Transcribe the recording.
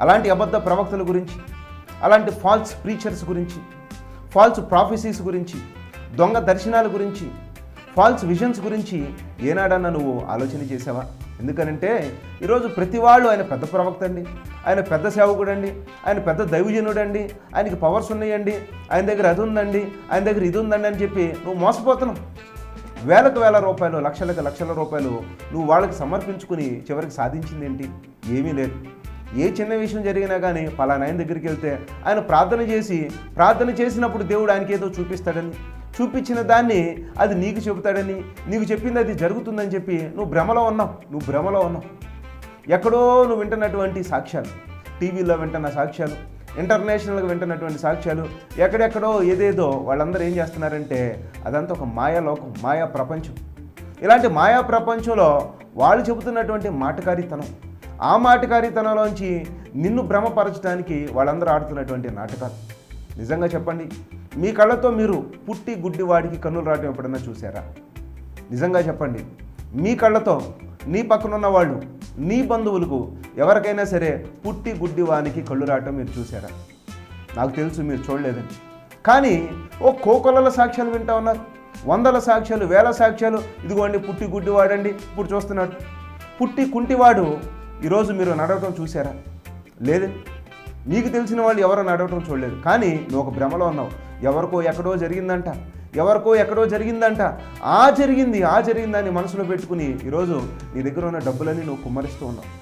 అలాంటి అబద్ధ ప్రవక్తల గురించి, అలాంటి ఫాల్స్ ప్రీచర్స్ గురించి, ఫాల్స్ ప్రాఫెసీస్ గురించి, దొంగ దర్శనాల గురించి, ఫాల్స్ విజన్స్ గురించి ఏనాడన్నా నువ్వు ఆలోచన చేసావా? ఎందుకనంటే ఈరోజు ప్రతి వాళ్ళు ఆయన పెద్ద ప్రవక్త అండి, ఆయన పెద్ద సేవకుడు అండి, ఆయన పెద్ద దైవజనుడు అండి, ఆయనకి పవర్స్ ఉన్నాయండి, ఆయన దగ్గర అది ఉందండి, ఆయన దగ్గర ఇది ఉందండి అని చెప్పి నువ్వు మోసపోతున్నావు. వేలకు వేల రూపాయలు, లక్షలకు లక్షల రూపాయలు నువ్వు వాళ్ళకి సమర్పించుకుని చివరికి సాధించింది ఏంటి? ఏమీ లేదు. ఏ చిన్న విషయం జరిగినా కానీ పలానా ఆయన దగ్గరికి వెళ్తే ఆయన ప్రార్థన చేసినప్పుడు దేవుడు ఆయనకి ఏదో చూపిస్తాడని, చూపించిన దాన్ని అది నీకు చెబుతాడని, నీకు చెప్పింది అది జరుగుతుందని చెప్పి నువ్వు భ్రమలో ఉన్నావు. ఎక్కడో నువ్వు వింటున్నటువంటి సాక్ష్యాలు, టీవీలో వింటున్న సాక్ష్యాలు, ఇంటర్నేషనల్గా వింటున్నటువంటి సాక్ష్యాలు, ఎక్కడెక్కడో ఏదేదో వాళ్ళందరూ ఏం చేస్తున్నారంటే అదంతా ఒక మాయాలోకం, మాయా ప్రపంచం. ఇలాంటి మాయా ప్రపంచంలో వాళ్ళు చెబుతున్నటువంటి మాటకారితనం, ఆ మాటకారితనంలోంచి నిన్ను భ్రమపరచడానికి వాళ్ళందరూ ఆడుతున్నటువంటి నాటకాలు. నిజంగా చెప్పండి, మీ కళ్ళతో మీరు పుట్టి గుడ్డివాడికి కన్నులు రావడం ఎప్పుడన్నా చూసారా? నిజంగా చెప్పండి, మీ కళ్ళతో నీ పక్కనున్న వాళ్ళు, నీ బంధువులకు ఎవరికైనా సరే పుట్టి గుడ్డివానికి కళ్ళు రావటం మీరు చూసారా? నాకు తెలుసు మీరు చూడలేదని. కానీ ఓ కోకొల్లల సాక్ష్యాలు వింటా ఉన్నారు, వందల సాక్ష్యాలు, వేల సాక్ష్యాలు. ఇదిగోండి పుట్టి గుడ్డివాడండి ఇప్పుడు చూస్తున్నాడు, పుట్టి కుంటివాడు ఈరోజు మీరు నడవటం చూసారా? లేదండి. నీకు తెలిసిన వాళ్ళు ఎవరో నడవటం చూడలేదు. కానీ నువ్వు ఒక భ్రమలో ఉన్నావు. ఎవరికో ఎక్కడో జరిగిందంట, ఆ జరిగిందని మనసులో పెట్టుకుని ఈరోజు నీ దగ్గర ఉన్న డబ్బులన్నీ నువ్వు కుమ్మరిస్తూ ఉన్నావు.